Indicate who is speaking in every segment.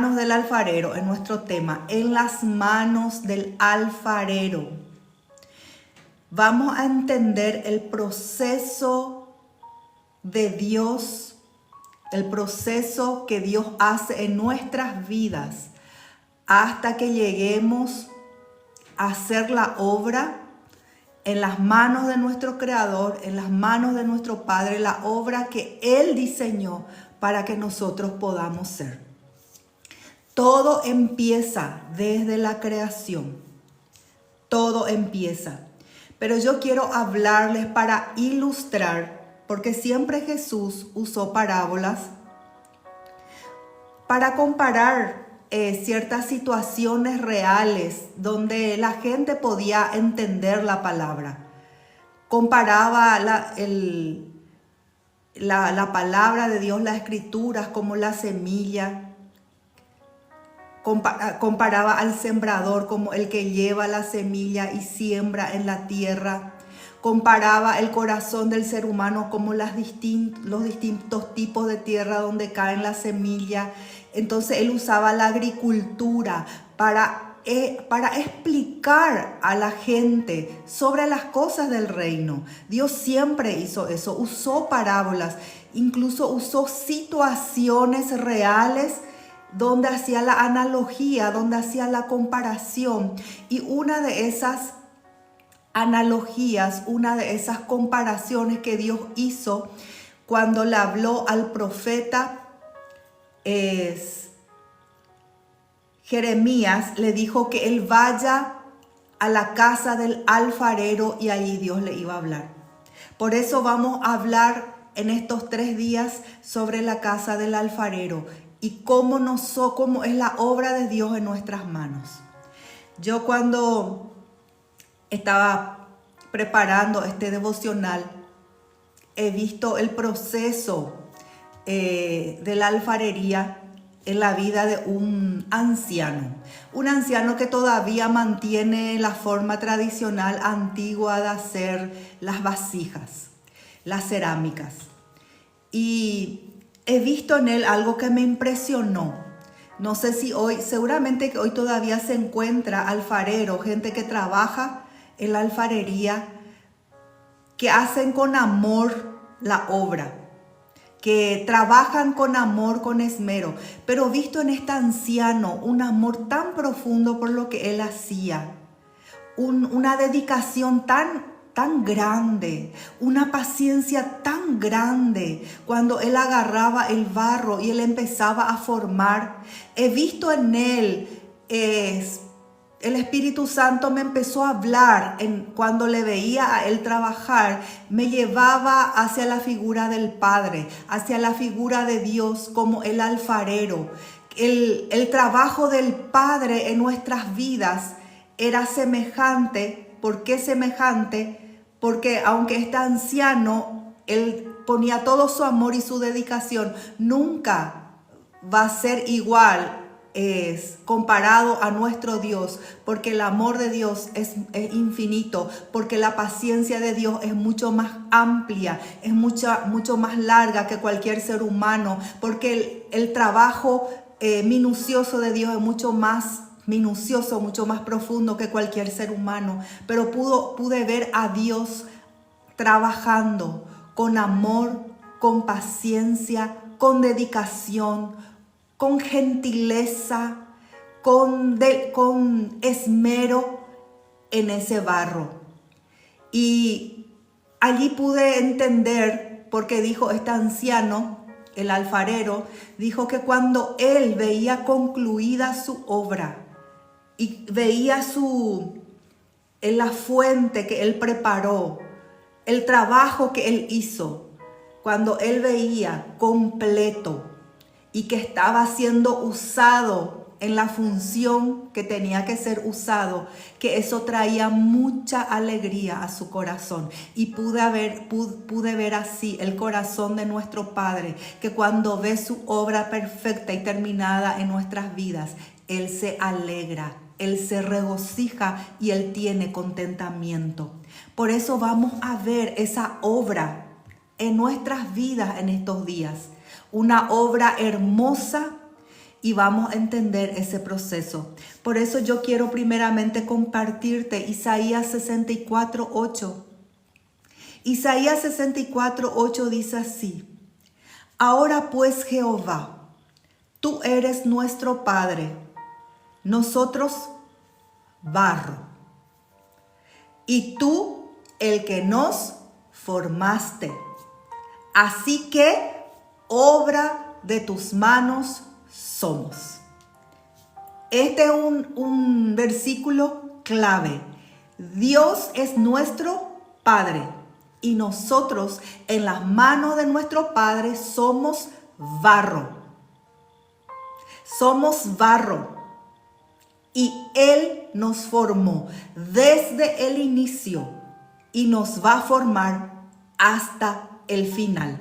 Speaker 1: del alfarero, en nuestro tema, en las manos del alfarero. Vamos a entender el proceso de Dios, el proceso que Dios hace en nuestras vidas hasta que lleguemos a hacer la obra en las manos de nuestro Creador, en las manos de nuestro Padre, la obra que Él diseñó para que nosotros podamos ser. Todo empieza desde la creación. Todo empieza. Pero yo quiero hablarles para ilustrar, porque siempre Jesús usó parábolas para comparar ciertas situaciones reales donde la gente podía entender la palabra. Comparaba la palabra de Dios, las escrituras, como la semilla. Comparaba al sembrador como el que lleva la semilla y siembra en la tierra. Comparaba el corazón del ser humano como los distintos tipos de tierra donde caen las semillas. Entonces él usaba la agricultura para explicar a la gente sobre las cosas del reino. Dios siempre hizo eso, usó parábolas, incluso usó situaciones reales donde hacía la analogía, donde hacía la comparación. Y una de esas analogías, una de esas comparaciones que Dios hizo cuando le habló al profeta Jeremías, le dijo que él vaya a la casa del alfarero y allí Dios le iba a hablar. Por eso vamos a hablar en estos 3 días sobre la casa del alfarero y cómo es la obra de Dios en nuestras manos. Yo cuando estaba preparando este devocional, he visto el proceso de la alfarería en la vida de un anciano que todavía mantiene la forma tradicional antigua de hacer las vasijas, las cerámicas. Y he visto en él algo que me impresionó. No sé si seguramente que hoy todavía se encuentra alfarero, gente que trabaja en la alfarería, que hacen con amor la obra, que trabajan con amor, con esmero. Pero visto en este anciano un amor tan profundo por lo que él hacía, una dedicación tan grande, una paciencia tan grande cuando él agarraba el barro y él empezaba a formar. He visto en él, el Espíritu Santo me empezó a hablar cuando le veía a él trabajar, me llevaba hacia la figura del Padre, hacia la figura de Dios como el alfarero. El trabajo del Padre en nuestras vidas era semejante. ¿Por qué semejante? Porque aunque este anciano, él ponía todo su amor y su dedicación, nunca va a ser igual comparado a nuestro Dios, porque el amor de Dios es infinito, porque la paciencia de Dios es mucho más amplia, es mucho más larga que cualquier ser humano, porque el trabajo minucioso de Dios es mucho más minucioso, mucho más profundo que cualquier ser humano. Pero pude ver a Dios trabajando con amor, con paciencia, con dedicación, con gentileza, con esmero en ese barro. Y allí pude entender, porque dijo este anciano, el alfarero, dijo que cuando él veía concluida su obra y veía en la fuente que él preparó, el trabajo que él hizo, cuando él veía completo y que estaba siendo usado en la función que tenía que ser usado, que eso traía mucha alegría a su corazón. Y pude ver así el corazón de nuestro Padre, que cuando ve su obra perfecta y terminada en nuestras vidas, Él se alegra, Él se regocija y Él tiene contentamiento. Por eso vamos a ver esa obra en nuestras vidas en estos días. Una obra hermosa y vamos a entender ese proceso. Por eso yo quiero primeramente compartirte Isaías 64:8. Isaías 64:8 dice así: Ahora pues, Jehová, tú eres nuestro Padre, nosotros barro, y tú el que nos formaste. Así que obra de tus manos somos. Este es un versículo clave. Dios es nuestro Padre y nosotros en las manos de nuestro Padre somos barro. Somos barro. Y Él nos formó desde el inicio y nos va a formar hasta el final.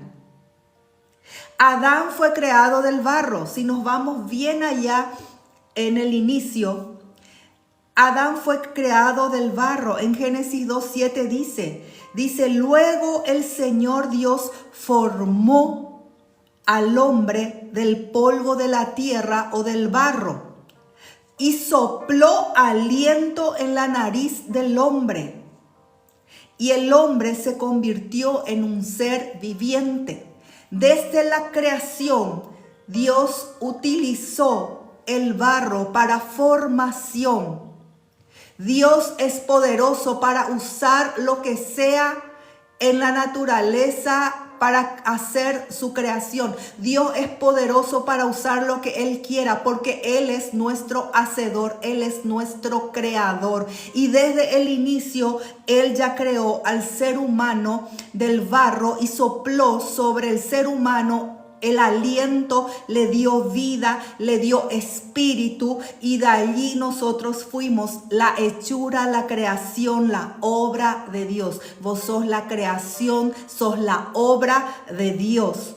Speaker 1: Adán fue creado del barro. Si nos vamos bien allá en el inicio, Adán fue creado del barro. En Génesis 2:7 dice, luego el Señor Dios formó al hombre del polvo de la tierra o del barro y sopló aliento en la nariz del hombre. Y el hombre se convirtió en un ser viviente. Desde la creación, Dios utilizó el barro para formación. Dios es poderoso para usar lo que sea en la naturaleza para hacer su creación. Dios es poderoso para usar lo que Él quiera, porque Él es nuestro hacedor, Él es nuestro creador. Y desde el inicio, Él ya creó al ser humano del barro y sopló sobre el ser humano el aliento, le dio vida, le dio espíritu, y de allí nosotros fuimos la hechura, la creación, la obra de Dios. Vos sos la creación, sos la obra de Dios.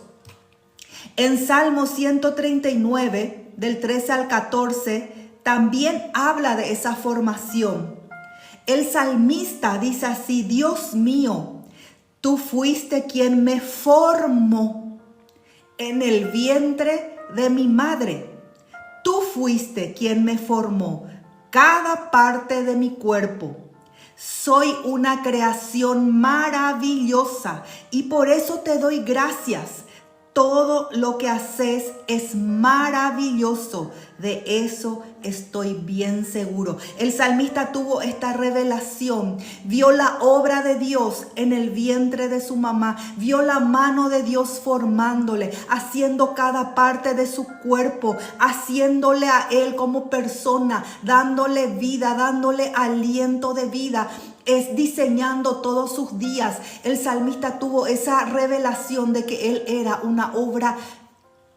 Speaker 1: En Salmo 139, del 13 al 14, también habla de esa formación. El salmista dice así: Dios mío, tú fuiste quien me formó en el vientre de mi madre. Tú fuiste quien me formó cada parte de mi cuerpo. Soy una creación maravillosa y por eso te doy gracias. Todo lo que haces es maravilloso. De eso estoy bien seguro. El salmista tuvo esta revelación. Vio la obra de Dios en el vientre de su mamá. Vio la mano de Dios formándole, haciendo cada parte de su cuerpo, haciéndole a él como persona, dándole vida, dándole aliento de vida. Es diseñando todos sus días. El salmista tuvo esa revelación de que él era una obra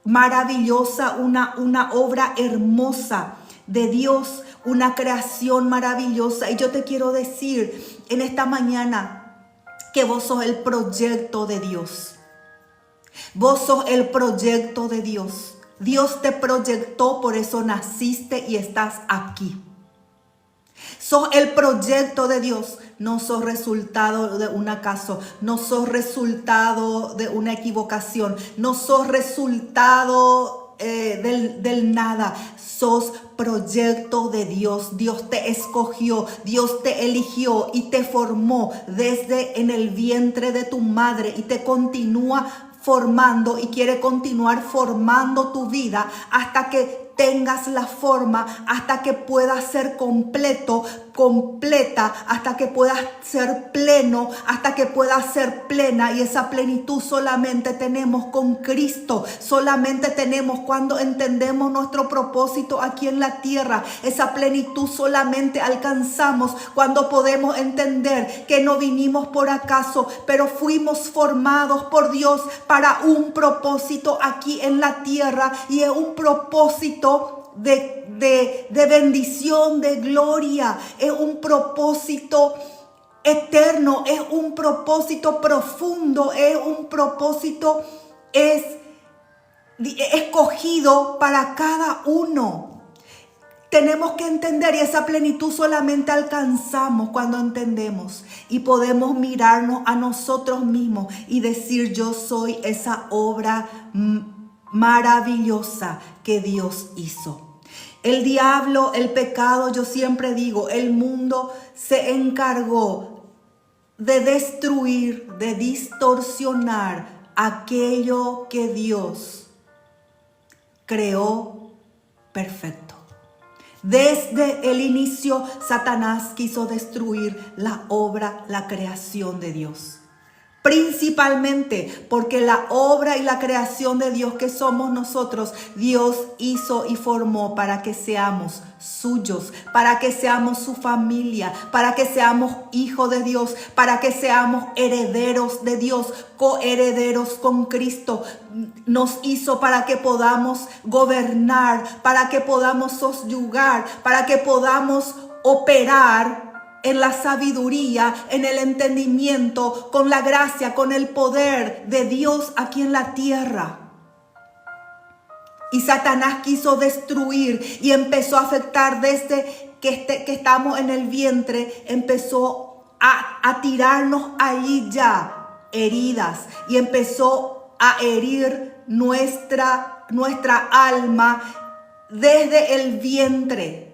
Speaker 1: maravillosa, una obra hermosa de Dios, una creación maravillosa. Y yo te quiero decir en esta mañana que vos sos el proyecto de Dios. Vos sos el proyecto de Dios. Dios te proyectó, por eso naciste y estás aquí. Sos el proyecto de Dios, no sos resultado de un acaso, no sos resultado de una equivocación, no sos resultado del nada, sos proyecto de Dios. Dios te escogió, Dios te eligió y te formó desde en el vientre de tu madre y te continúa formando y quiere continuar formando tu vida hasta que tengas la forma, hasta que puedas ser completo, completa, hasta que puedas ser pleno, hasta que puedas ser plena. Y esa plenitud solamente tenemos con Cristo, solamente tenemos cuando entendemos nuestro propósito aquí en la tierra. Esa plenitud solamente alcanzamos cuando podemos entender que no vinimos por acaso, pero fuimos formados por Dios para un propósito aquí en la tierra, y es un propósito de bendición, de gloria. Es un propósito eterno, es un propósito profundo, es un propósito escogido para cada uno. Tenemos que entender, y esa plenitud solamente alcanzamos cuando entendemos y podemos mirarnos a nosotros mismos y decir: yo soy esa obra maravillosa que Dios hizo. El diablo, el pecado, yo siempre digo, el mundo se encargó de destruir, de distorsionar aquello que Dios creó perfecto. Desde el inicio, Satanás quiso destruir la obra, la creación de Dios. Principalmente porque la obra y la creación de Dios que somos nosotros, Dios hizo y formó para que seamos suyos, para que seamos su familia, para que seamos hijos de Dios, para que seamos herederos de Dios, coherederos con Cristo. Nos hizo para que podamos gobernar, para que podamos sosyugar, para que podamos operar en la sabiduría, en el entendimiento, con la gracia, con el poder de Dios aquí en la tierra. Y Satanás quiso destruir y empezó a afectar desde que estamos en el vientre, empezó a tirarnos allí ya heridas y empezó a herir nuestra alma desde el vientre,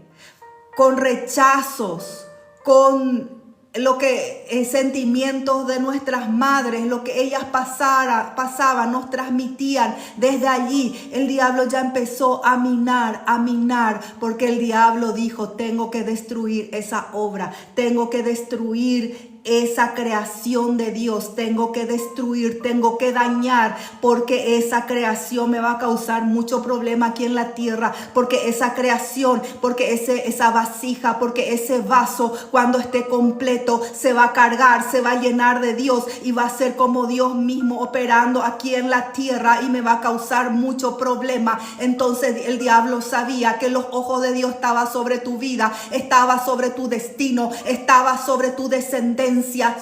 Speaker 1: con rechazos, con lo que sentimientos de nuestras madres, lo que ellas pasaban, nos transmitían. Desde allí el diablo ya empezó a minar, porque el diablo dijo: tengo que destruir esa obra, tengo que destruir esa creación de Dios, tengo que destruir, tengo que dañar, porque esa creación me va a causar mucho problema aquí en la tierra, porque esa creación, porque esa vasija, porque ese vaso cuando esté completo se va a cargar, se va a llenar de Dios y va a ser como Dios mismo operando aquí en la tierra y me va a causar mucho problema. Entonces el diablo sabía que los ojos de Dios estaban sobre tu vida, estaba sobre tu destino, estaba sobre tu descendencia,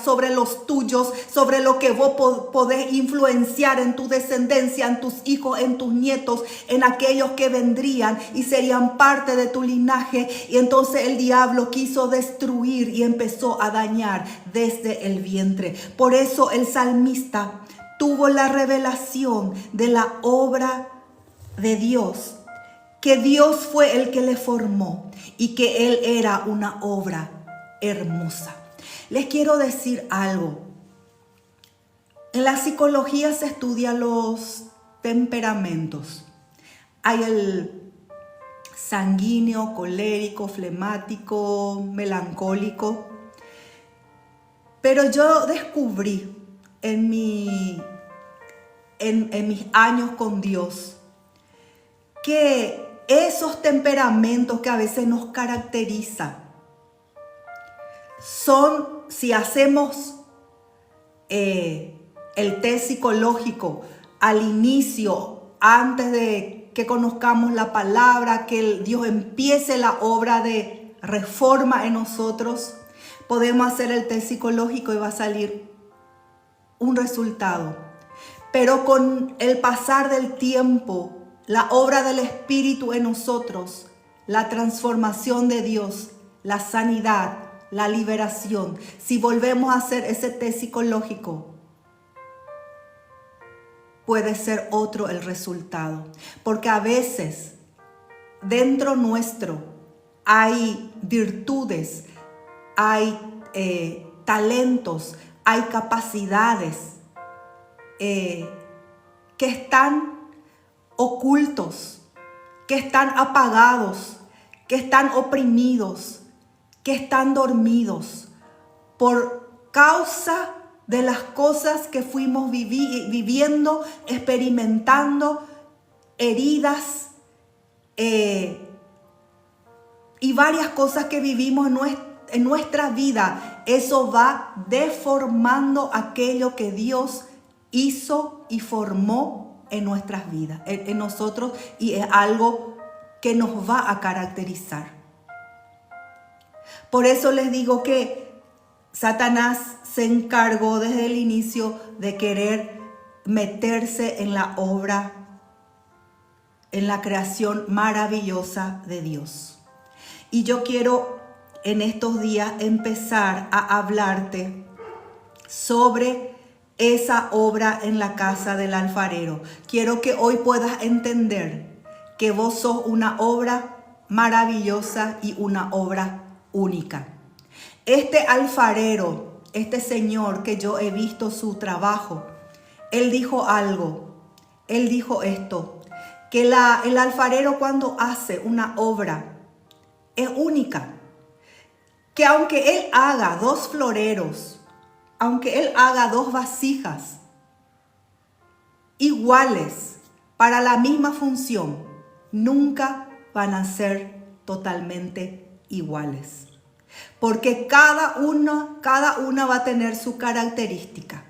Speaker 1: sobre los tuyos, sobre lo que vos podés influenciar en tu descendencia, en tus hijos, en tus nietos, en aquellos que vendrían y serían parte de tu linaje. Y entonces el diablo quiso destruir y empezó a dañar desde el vientre. Por eso el salmista tuvo la revelación de la obra de Dios, que Dios fue el que le formó y que Él era una obra hermosa. Les quiero decir algo. En la psicología se estudian los temperamentos. Hay el sanguíneo, colérico, flemático, melancólico. Pero yo descubrí en mis años con Dios que esos temperamentos que a veces nos caracterizan son, si hacemos el test psicológico al inicio, antes de que conozcamos la palabra, que Dios empiece la obra de reforma en nosotros, podemos hacer el test psicológico y va a salir un resultado. Pero con el pasar del tiempo, la obra del Espíritu en nosotros, la transformación de Dios, la sanidad, la liberación, si volvemos a hacer ese test psicológico, puede ser otro el resultado. Porque a veces dentro nuestro hay virtudes, hay talentos, hay capacidades que están ocultos, que están apagados, que están oprimidos, que están dormidos por causa de las cosas que fuimos viviendo, experimentando, heridas y varias cosas que vivimos en nuestra vida. Eso va deformando aquello que Dios hizo y formó en nuestras vidas, en nosotros, y es algo que nos va a caracterizar. Por eso les digo que Satanás se encargó desde el inicio de querer meterse en la obra, en la creación maravillosa de Dios. Y yo quiero en estos días empezar a hablarte sobre esa obra en la casa del alfarero. Quiero que hoy puedas entender que vos sos una obra maravillosa y una obra única. Este alfarero, este señor que yo he visto su trabajo, él dijo algo, él dijo esto, que el alfarero cuando hace una obra es única, que aunque él haga 2 floreros, aunque él haga 2 vasijas iguales para la misma función, nunca van a ser totalmente iguales. Porque cada una va a tener su característica.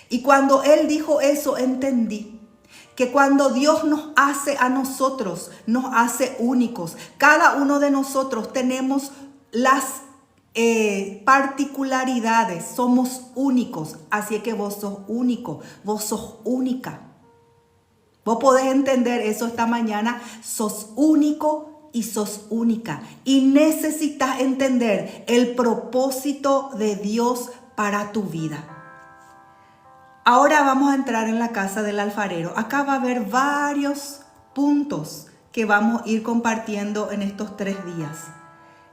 Speaker 1: Y cuando él dijo eso, entendí que cuando Dios nos hace a nosotros, nos hace únicos. Cada uno de nosotros tenemos las particularidades, somos únicos. Así que vos sos único, vos sos única. Vos podés entender eso esta mañana, sos único y sos única. Y necesitas entender el propósito de Dios para tu vida. Ahora vamos a entrar en la casa del alfarero. Acá va a haber varios puntos que vamos a ir compartiendo en estos 3 días.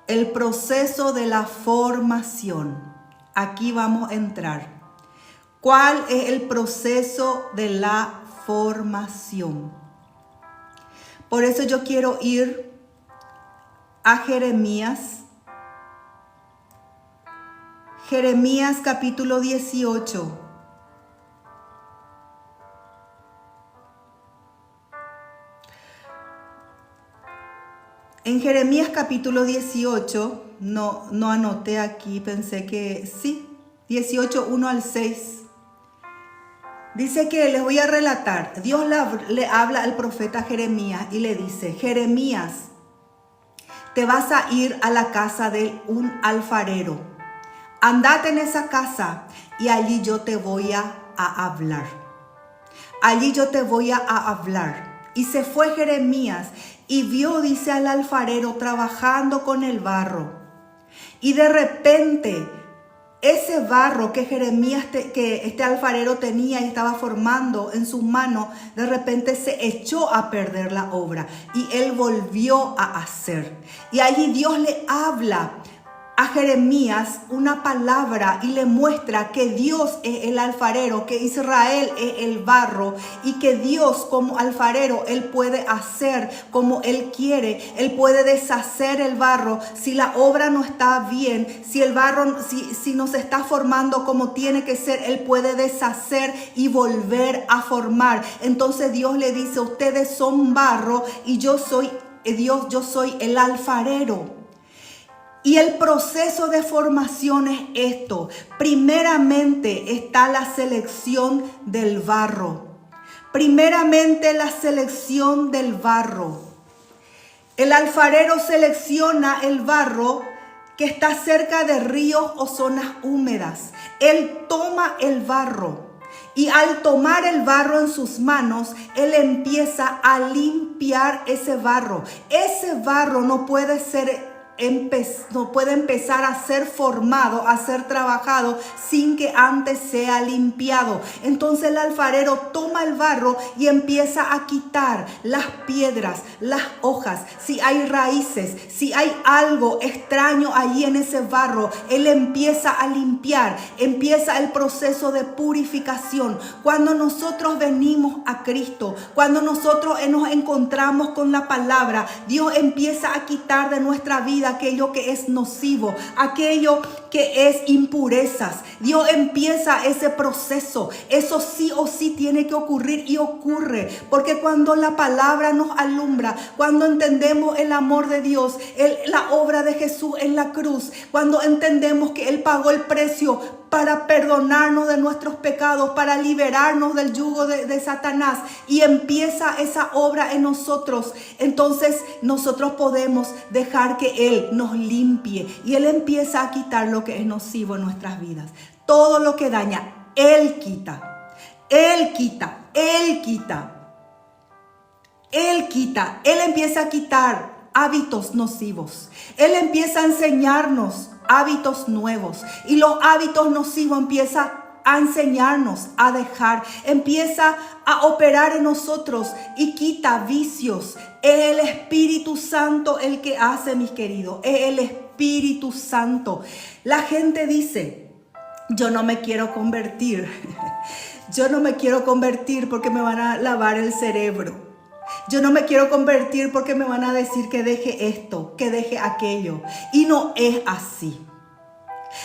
Speaker 1: El proceso de la formación. Aquí vamos a entrar. ¿Cuál es el proceso de la formación? Por eso yo quiero ir a Jeremías. Jeremías capítulo 18. En Jeremías capítulo 18, no anoté aquí, pensé que sí, 18, 1 al 6. Dice que les voy a relatar. Dios le habla al profeta Jeremías y le dice: Jeremías, te vas a ir a la casa de un alfarero. Andate en esa casa y allí yo te voy a hablar. Allí yo te voy a hablar. Y se fue Jeremías y vio, dice, al alfarero trabajando con el barro. Y de repente, ese barro que Jeremías, que este alfarero tenía y estaba formando en sus manos, de repente se echó a perder la obra. Y él volvió a hacer. Y allí Dios le habla a Jeremías una palabra y le muestra que Dios es el alfarero, que Israel es el barro y que Dios como alfarero, Él puede hacer como Él quiere. Él puede deshacer el barro si la obra no está bien, si el barro, si no se está formando como tiene que ser, Él puede deshacer y volver a formar. Entonces Dios le dice: ustedes son barro y yo soy Dios, yo soy el alfarero. Y el proceso de formación es esto. Primeramente está la selección del barro. Primeramente la selección del barro. El alfarero selecciona el barro que está cerca de ríos o zonas húmedas. Él toma el barro. Y al tomar el barro en sus manos, él empieza a limpiar ese barro. Ese barro no puede empezar a ser formado, a ser trabajado sin que antes sea limpiado. Entonces el alfarero toma el barro y empieza a quitar las piedras, las hojas, si hay raíces, si hay algo extraño allí en ese barro, él empieza a limpiar, empieza el proceso de purificación. Cuando nosotros venimos a Cristo, cuando nosotros nos encontramos con la palabra, Dios empieza a quitar de nuestra vida aquello que es nocivo, aquello que es impurezas. Dios empieza ese proceso. Eso sí o sí tiene que ocurrir y ocurre, porque cuando la palabra nos alumbra, cuando entendemos el amor de Dios, la obra de Jesús en la cruz, cuando entendemos que Él pagó el precio para perdonarnos de nuestros pecados, para liberarnos del yugo de Satanás, y empieza esa obra en nosotros, entonces nosotros podemos dejar que Él nos limpie y Él empieza a quitar lo que es nocivo en nuestras vidas. Todo lo que daña, Él quita. Él quita, Él quita. Él quita, Él empieza a quitar hábitos nocivos. Él empieza a enseñarnos hábitos nuevos, y los hábitos nocivos empieza a enseñarnos a dejar, empieza a operar en nosotros y quita vicios. Es el Espíritu Santo el que hace, mis queridos, es el Espíritu Santo. La gente dice, yo no me quiero convertir, yo no me quiero convertir porque me van a lavar el cerebro. Yo no me quiero convertir porque me van a decir que deje esto, que deje aquello. Y no es así.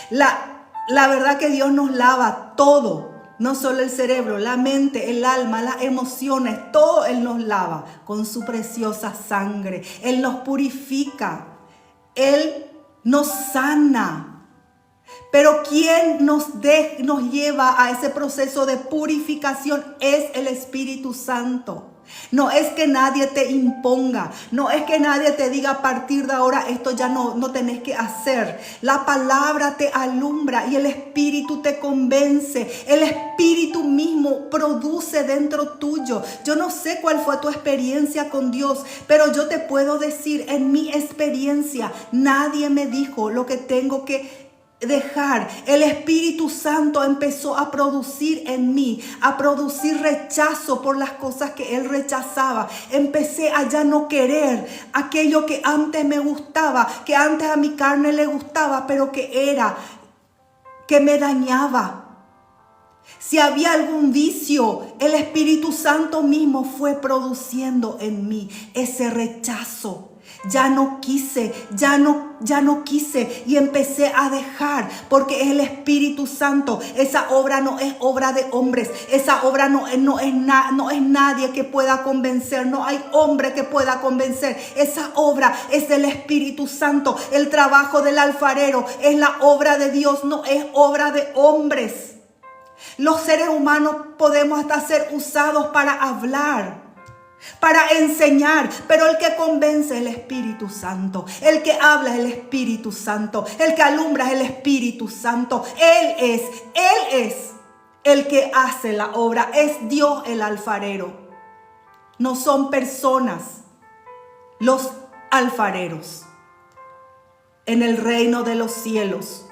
Speaker 1: La verdad que Dios nos lava todo, no solo el cerebro, la mente, el alma, las emociones, todo Él nos lava con su preciosa sangre. Él nos purifica, Él nos sana. Pero quien nos lleva a ese proceso de purificación es el Espíritu Santo. No es que nadie te imponga, no es que nadie te diga a partir de ahora esto ya no tenés que hacer. La palabra te alumbra y el Espíritu te convence. El Espíritu mismo produce dentro tuyo. Yo no sé cuál fue tu experiencia con Dios, pero yo te puedo decir, en mi experiencia, nadie me dijo lo que tengo que dejar. El Espíritu Santo empezó a producir en mí, a producir rechazo por las cosas que Él rechazaba. Empecé a ya no querer aquello que antes me gustaba, que antes a mi carne le gustaba, pero que me dañaba. Si había algún vicio, el Espíritu Santo mismo fue produciendo en mí ese rechazo. Ya no quise y empecé a dejar, porque es el Espíritu Santo. Esa obra no es obra de hombres, esa obra no es nadie que pueda convencer, no hay hombre que pueda convencer. Esa obra es del Espíritu Santo. El trabajo del alfarero es la obra de Dios, no es obra de hombres. Los seres humanos podemos hasta ser usados para hablar, para enseñar, pero el que convence es el Espíritu Santo. El que habla es el Espíritu Santo. El que alumbra es el Espíritu Santo. Él es el que hace la obra. Es Dios el alfarero. No son personas los alfareros en el reino de los cielos.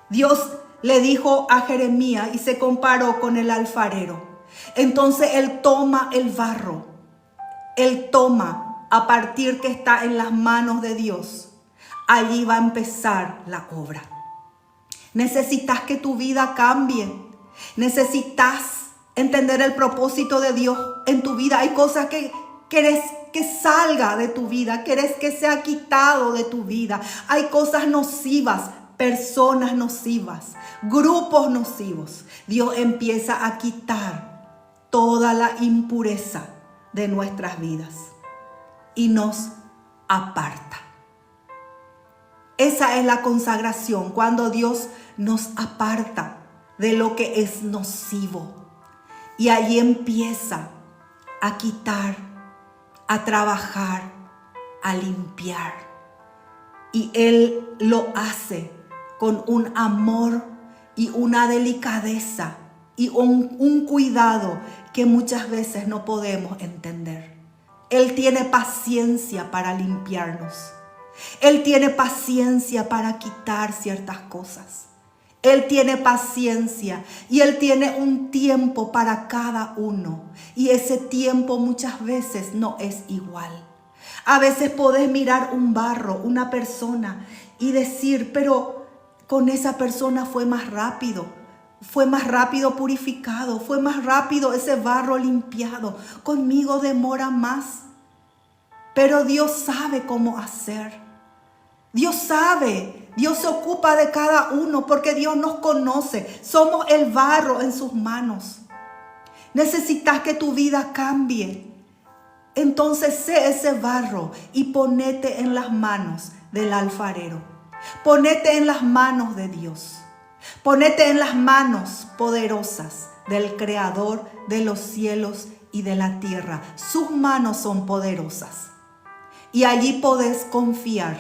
Speaker 1: Dios le dijo a Jeremías y se comparó con el alfarero. Entonces Él toma el barro. Él toma a partir que está en las manos de Dios. Allí va a empezar la obra. Necesitas que tu vida cambie. Necesitas entender el propósito de Dios en tu vida. Hay cosas que querés que salga de tu vida. Querés que sea quitado de tu vida. Hay cosas nocivas, personas nocivas, grupos nocivos. Dios empieza a quitar toda la impureza de nuestras vidas y nos aparta. Esa es la consagración, cuando Dios nos aparta de lo que es nocivo, y allí empieza a quitar, a trabajar, a limpiar, y Él lo hace con un amor y una delicadeza y un cuidado que muchas veces no podemos entender. Él tiene paciencia para limpiarnos. Él tiene paciencia para quitar ciertas cosas. Él tiene paciencia y Él tiene un tiempo para cada uno. Y ese tiempo muchas veces no es igual. A veces podés mirar un barro, una persona, y decir, pero con esa persona fue más rápido purificado, fue más rápido ese barro limpiado. Conmigo demora más. Pero Dios sabe cómo hacer. Dios sabe, Dios se ocupa de cada uno porque Dios nos conoce. Somos el barro en sus manos. Necesitas que tu vida cambie. Entonces sé ese barro y ponete en las manos del alfarero. Ponete en las manos de Dios. Ponete en las manos poderosas del Creador de los cielos y de la tierra. Sus manos son poderosas. Y allí podés confiar,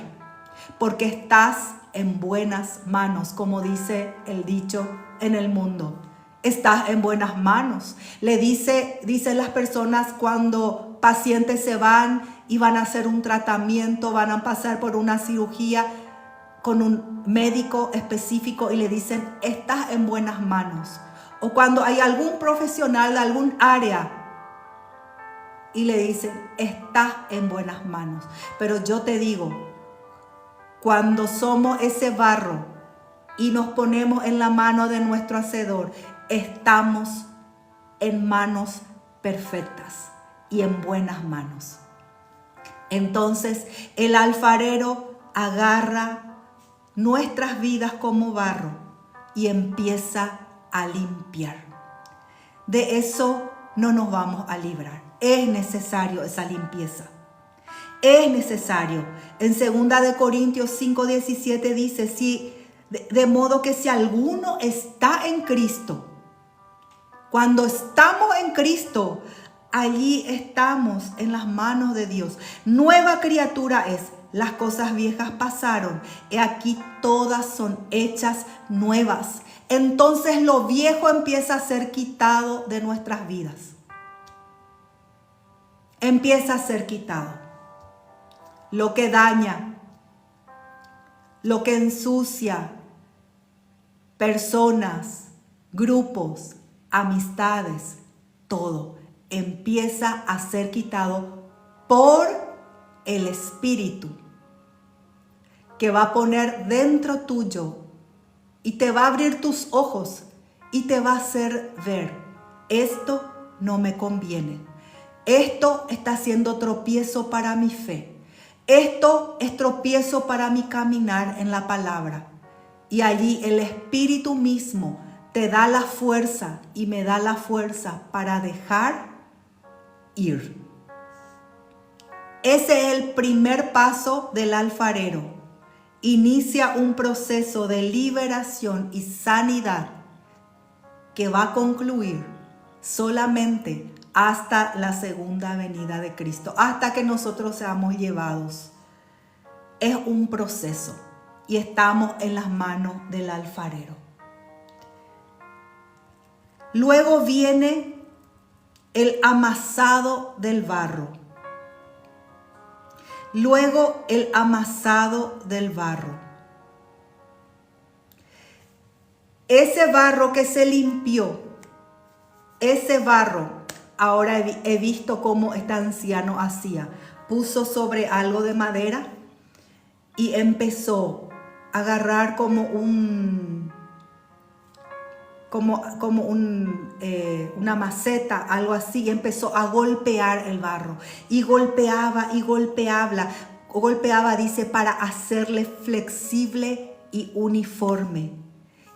Speaker 1: porque estás en buenas manos, como dice el dicho en el mundo. Estás en buenas manos. Dicen las personas cuando pacientes se van y van a hacer un tratamiento, van a pasar por una cirugía. con un médico específico y le dicen, estás en buenas manos. O cuando hay algún profesional de algún área y le dicen, estás en buenas manos. Pero yo te digo, cuando somos ese barro y nos ponemos en la mano de nuestro Hacedor, estamos en manos perfectas y en buenas manos. Entonces el alfarero agarra nuestras vidas como barro y empieza a limpiar. De eso no nos vamos a librar. Es necesario esa limpieza. Es necesario. En 2 Corintios 5:17 dice, de modo que si alguno está en Cristo, cuando estamos en Cristo, allí estamos en las manos de Dios. Nueva criatura es. Las cosas viejas pasaron, y aquí todas son hechas nuevas. Entonces lo viejo empieza a ser quitado de nuestras vidas. Empieza a ser quitado. Lo que daña, lo que ensucia, personas, grupos, amistades, todo empieza a ser quitado por el Espíritu, que va a poner dentro tuyo y te va a abrir tus ojos y te va a hacer ver, esto no me conviene, esto está siendo tropiezo para mi fe, esto es tropiezo para mi caminar en la palabra. Y allí el Espíritu mismo te da la fuerza y me da la fuerza para dejar ir. Ese es el primer paso del alfarero. Inicia un proceso de liberación y sanidad que va a concluir solamente hasta la segunda venida de Cristo, hasta que nosotros seamos llevados. Es un proceso y estamos en las manos del alfarero. Luego viene el amasado del barro. Luego el amasado del barro. Ese barro que se limpió, ese barro, ahora he visto cómo este anciano hacía. Puso sobre algo de madera y empezó a agarrar como una maceta, algo así, y empezó a golpear el barro. Y golpeaba, dice, para hacerle flexible y uniforme.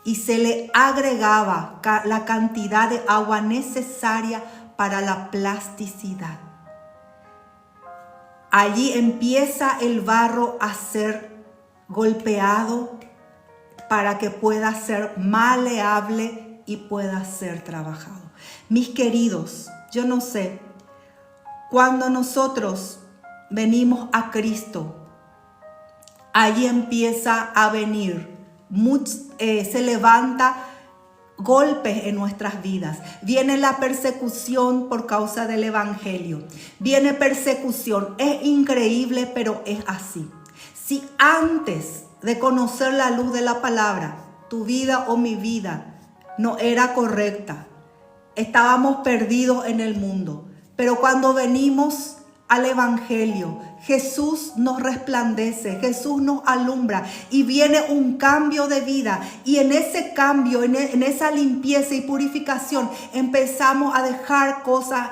Speaker 1: Y se le agregaba la cantidad de agua necesaria para la plasticidad. Allí empieza el barro a ser golpeado para que pueda ser maleable y pueda ser trabajado. Mis queridos, yo no sé, cuando nosotros venimos a Cristo, allí empieza a venir, se levanta golpes en nuestras vidas. Viene la persecución por causa del Evangelio. Viene persecución. Es increíble, pero es así. Si antes de conocer la luz de la palabra, tu vida o mi vida no era correcta, estábamos perdidos en el mundo, pero cuando venimos al Evangelio, Jesús nos resplandece, Jesús nos alumbra y viene un cambio de vida. Y en ese cambio, en esa limpieza y purificación, empezamos a dejar cosas,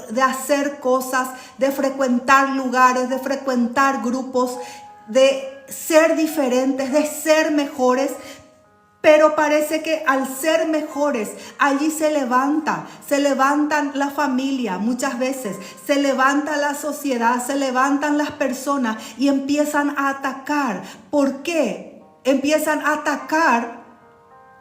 Speaker 1: de hacer cosas, de frecuentar lugares, de frecuentar grupos, de ser diferentes, de ser mejores. Pero parece que al ser mejores, allí se levantan la familia muchas veces, se levanta la sociedad, se levantan las personas y empiezan a atacar. ¿Por qué? Empiezan a atacar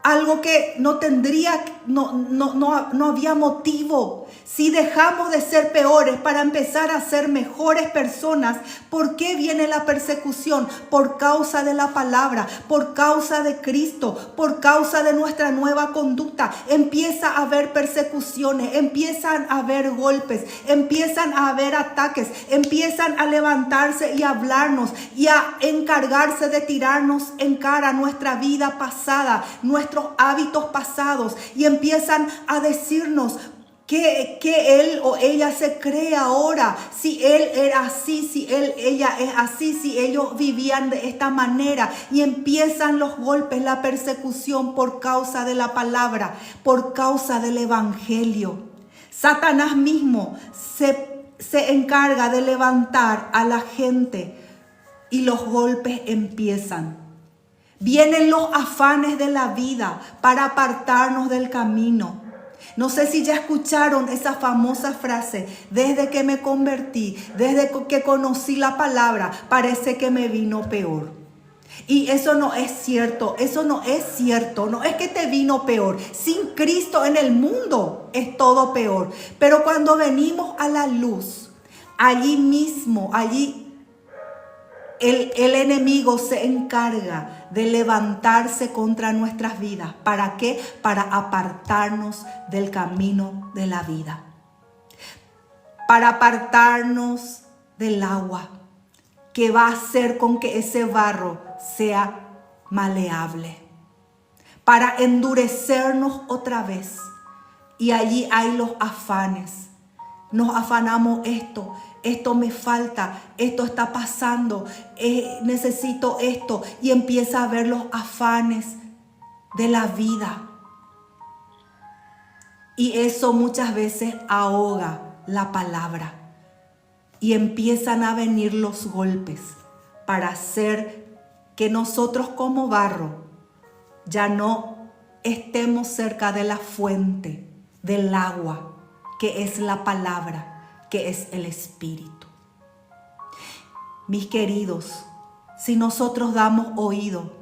Speaker 1: algo que no tendría, no había motivo. Si dejamos de ser peores para empezar a ser mejores personas, ¿por qué viene la persecución? Por causa de la palabra, por causa de Cristo, por causa de nuestra nueva conducta. Empieza a haber persecuciones, empiezan a haber golpes, empiezan a haber ataques, empiezan a levantarse y a hablarnos y a encargarse de tirarnos en cara nuestra vida pasada, nuestros hábitos pasados, y empiezan a decirnos que él o ella se cree ahora, si él era así, si ella es así, si ellos vivían de esta manera, y empiezan los golpes, la persecución por causa de la palabra, por causa del evangelio. Satanás mismo se encarga de levantar a la gente y los golpes empiezan. Vienen los afanes de la vida para apartarnos del camino. No sé si ya escucharon esa famosa frase: desde que me convertí, desde que conocí la palabra, parece que me vino peor. Y eso no es cierto, eso no es cierto. No es que te vino peor. Sin Cristo en el mundo es todo peor. Pero cuando venimos a la luz, allí mismo, el enemigo se encarga de levantarse contra nuestras vidas. ¿Para qué? Para apartarnos del camino de la vida. Para apartarnos del agua, que va a hacer con que ese barro sea maleable. Para endurecernos otra vez. Y allí hay los afanes. Nos afanamos esto me falta, esto está pasando, necesito esto. Y empieza a ver los afanes de la vida. Y eso muchas veces ahoga la palabra. Y empiezan a venir los golpes para hacer que nosotros como barro ya no estemos cerca de la fuente del agua, que es la palabra, que es el Espíritu. Mis queridos, si nosotros damos oído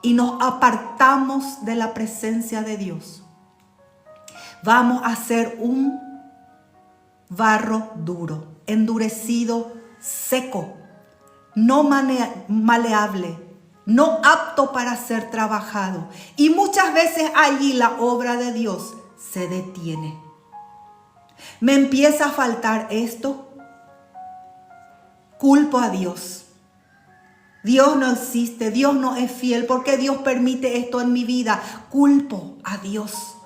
Speaker 1: y nos apartamos de la presencia de Dios, vamos a ser un barro duro, endurecido, seco, no maleable, no apto para ser trabajado. Y muchas veces allí la obra de Dios se detiene. Me empieza a faltar esto, culpo a Dios. Dios no existe, Dios no es fiel. ¿Por qué Dios permite esto en mi vida? Culpo a Dios.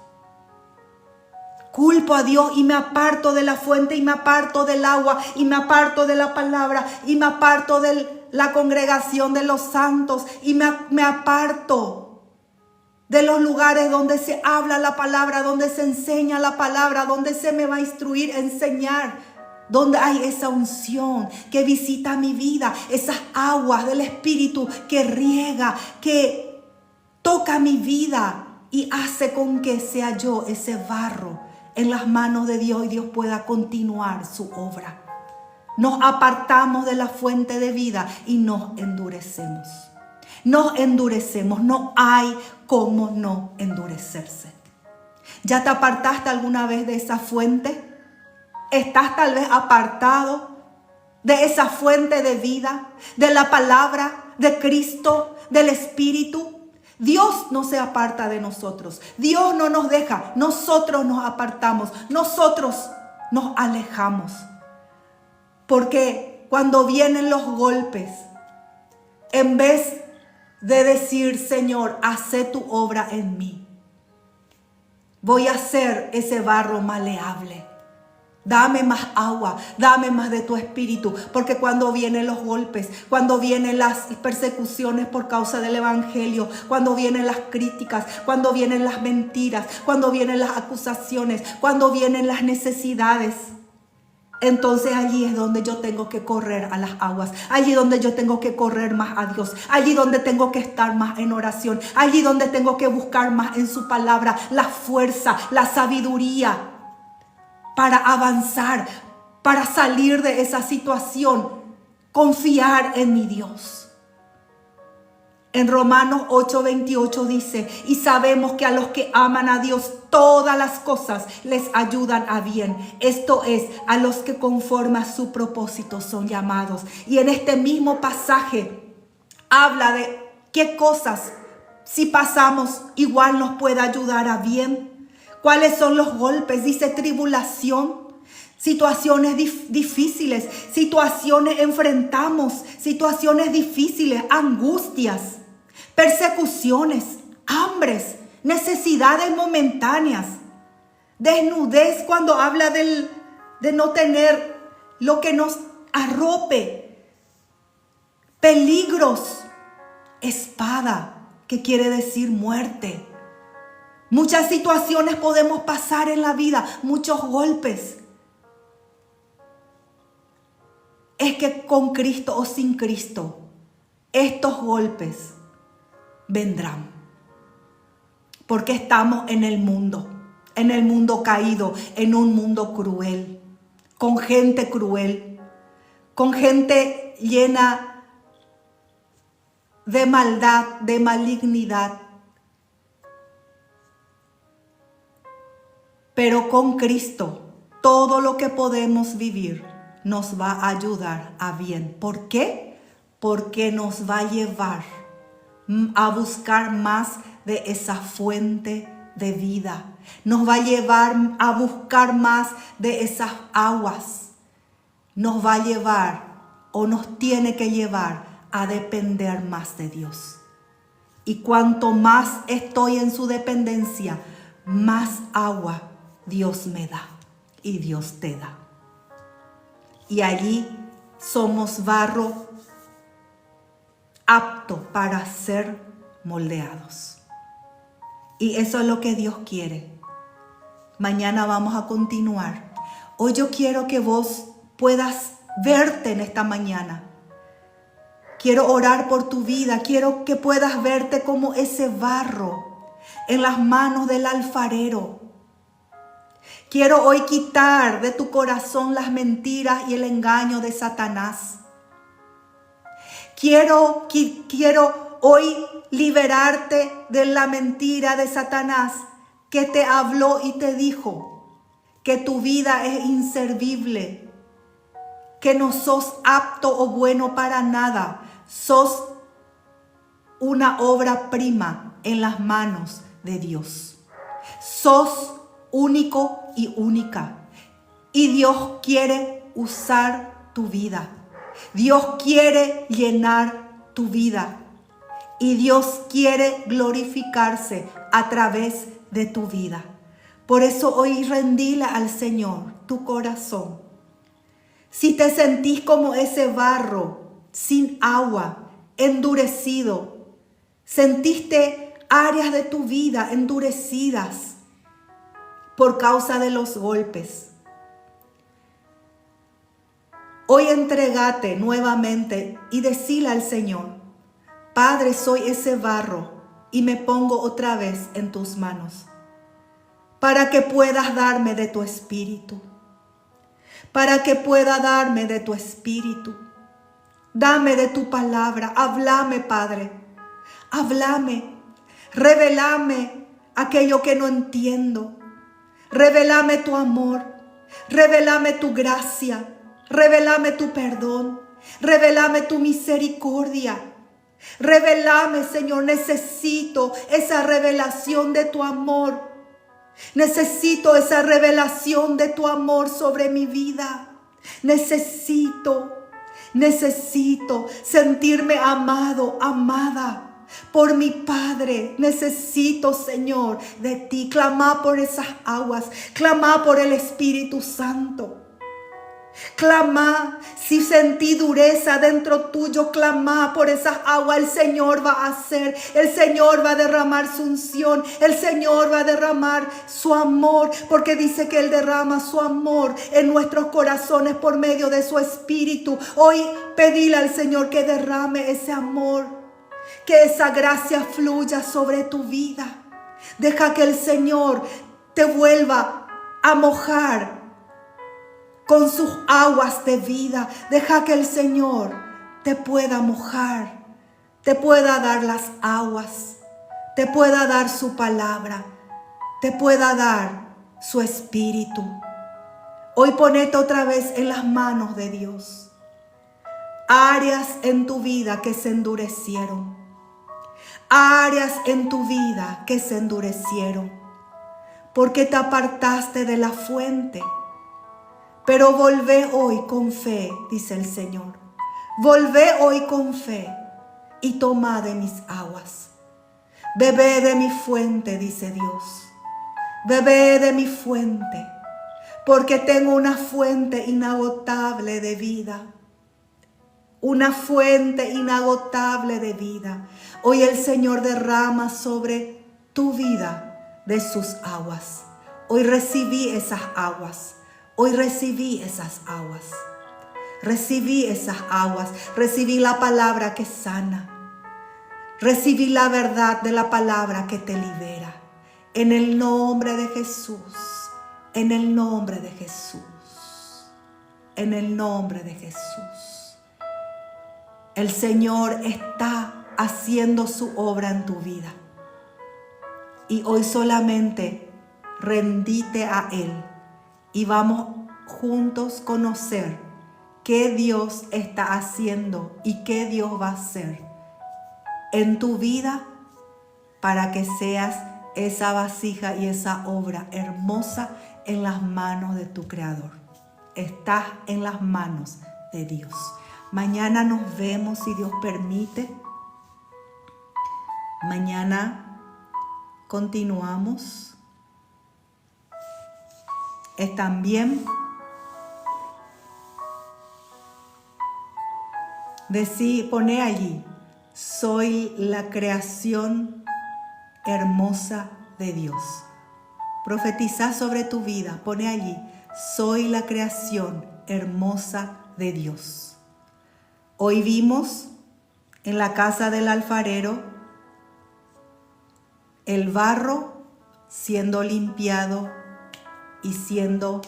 Speaker 1: Culpo a Dios y me aparto de la fuente, y me aparto del agua, y me aparto de la palabra, y me aparto de la congregación de los santos, y me aparto de los lugares donde se habla la palabra, donde se enseña la palabra, donde se me va a instruir, enseñar, donde hay esa unción que visita mi vida, esas aguas del Espíritu que riega, que toca mi vida y hace con que sea yo ese barro en las manos de Dios y Dios pueda continuar su obra. Nos apartamos de la fuente de vida y nos endurecemos. Nos endurecemos. No hay cómo no endurecerse. ¿Ya te apartaste alguna vez de esa fuente? ¿Estás tal vez apartado de esa fuente de vida, de la palabra, de Cristo, del Espíritu? Dios no se aparta de nosotros. Dios no nos deja. Nosotros nos apartamos. Nosotros nos alejamos. Porque cuando vienen los golpes, en vez de decir, Señor, hace tu obra en mí, voy a hacer ese barro maleable. Dame más agua, dame más de tu Espíritu, porque cuando vienen los golpes, cuando vienen las persecuciones por causa del Evangelio, cuando vienen las críticas, cuando vienen las mentiras, cuando vienen las acusaciones, cuando vienen las necesidades, entonces allí es donde yo tengo que correr a las aguas, allí donde yo tengo que correr más a Dios, allí donde tengo que estar más en oración, allí donde tengo que buscar más en su palabra la fuerza, la sabiduría, para avanzar, para salir de esa situación, confiar en mi Dios. En Romanos 8:28 dice, y sabemos que a los que aman a Dios todas las cosas les ayudan a bien. Esto es, a los que conforme a su propósito son llamados. Y en este mismo pasaje habla de qué cosas, si pasamos, igual nos puede ayudar a bien. ¿Cuáles son los golpes? Dice tribulación. Situaciones difíciles, situaciones enfrentamos, situaciones difíciles, angustias, persecuciones, hambres, necesidades momentáneas, desnudez cuando habla de no tener lo que nos arrope, peligros, espada, que quiere decir muerte. Muchas situaciones podemos pasar en la vida, muchos golpes. Es que con Cristo o sin Cristo, estos golpes vendrán. Porque estamos en el mundo caído, en un mundo cruel, con gente cruel, con gente llena de maldad, de malignidad. Pero con Cristo, todo lo que podemos vivir nos va a ayudar a bien. ¿Por qué? Porque nos va a llevar a buscar más de esa fuente de vida. Nos va a llevar a buscar más de esas aguas. Nos va a llevar o nos tiene que llevar a depender más de Dios. Y cuanto más estoy en su dependencia, más agua Dios me da y Dios te da. Y allí somos barro apto para ser moldeados. Y eso es lo que Dios quiere. Mañana vamos a continuar. Hoy yo quiero que vos puedas verte en esta mañana. Quiero orar por tu vida. Quiero que puedas verte como ese barro en las manos del alfarero. Quiero hoy quitar de tu corazón las mentiras y el engaño de Satanás. Quiero hoy liberarte de la mentira de Satanás que te habló y te dijo que tu vida es inservible, que no sos apto o bueno para nada. Sos una obra prima en las manos de Dios. Sos único y única. Y Dios quiere usar tu vida. Dios quiere llenar tu vida. Y Dios quiere glorificarse a través de tu vida. Por eso hoy rendile al Señor tu corazón. Si te sentís como ese barro sin agua, endurecido, sentiste áreas de tu vida endurecidas por causa de los golpes, hoy entregate nuevamente y decile al Señor: Padre, soy ese barro y me pongo otra vez en tus manos, para que puedas darme de tu espíritu, para que pueda darme de tu espíritu. Dame de tu palabra, háblame, Padre, háblame, revelame aquello que no entiendo. Revelame tu amor, revelame tu gracia, revelame tu perdón, revelame tu misericordia. Revelame, Señor, necesito esa revelación de tu amor. Necesito esa revelación de tu amor sobre mi vida. Necesito sentirme amado, amada por mi Padre. Necesito, Señor, de ti. Clama por esas aguas. Clama por el Espíritu Santo. Clama. Si sentí dureza dentro tuyo, clama por esas aguas. El Señor va a hacer. El Señor va a derramar su unción. El Señor va a derramar su amor. Porque dice que Él derrama su amor en nuestros corazones por medio de su Espíritu. Hoy pedile al Señor que derrame ese amor. Que esa gracia fluya sobre tu vida. Deja que el Señor te vuelva a mojar con sus aguas de vida. Deja que el Señor te pueda mojar te pueda dar las aguas, te pueda dar su palabra, te pueda dar su espíritu. Hoy ponete otra vez en las manos de Dios. Áreas en tu vida que se endurecieron. Áreas en tu vida que se endurecieron. Porque te apartaste de la fuente. Pero volvé hoy con fe, dice el Señor. Volvé hoy con fe y toma de mis aguas. Bebé de mi fuente, dice Dios. Bebé de mi fuente, porque tengo una fuente inagotable de vida. Una fuente inagotable de vida. Hoy el Señor derrama sobre tu vida de sus aguas. Hoy recibí esas aguas. Hoy recibí esas aguas. Recibí esas aguas. Recibí la palabra que sana. Recibí la verdad de la palabra que te libera. En el nombre de Jesús. En el nombre de Jesús. En el nombre de Jesús. El Señor está haciendo su obra en tu vida. Y hoy solamente rendite a Él. Y vamos juntos a conocer qué Dios está haciendo y qué Dios va a hacer en tu vida para que seas esa vasija y esa obra hermosa en las manos de tu Creador. Estás en las manos de Dios. Mañana nos vemos si Dios permite. Mañana continuamos. También pone allí, soy la creación hermosa de Dios. Profetiza sobre tu vida, pone allí, soy la creación hermosa de Dios. Hoy vimos en la casa del alfarero el barro siendo limpiado y siendo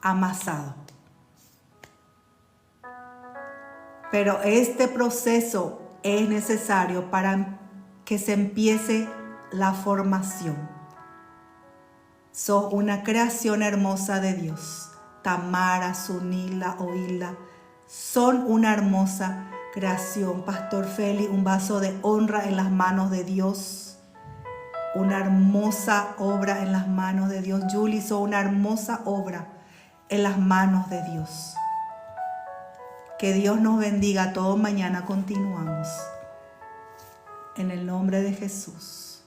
Speaker 1: amasado. Pero este proceso es necesario para que se empiece la formación. Sos una creación hermosa de Dios. Tamara, Sunila, Oilda son una hermosa creación. Pastor Félix, un vaso de honra en las manos de Dios. Una hermosa obra en las manos de Dios. Julie hizo una hermosa obra en las manos de Dios. Que Dios nos bendiga. Todo mañana continuamos. En el nombre de Jesús.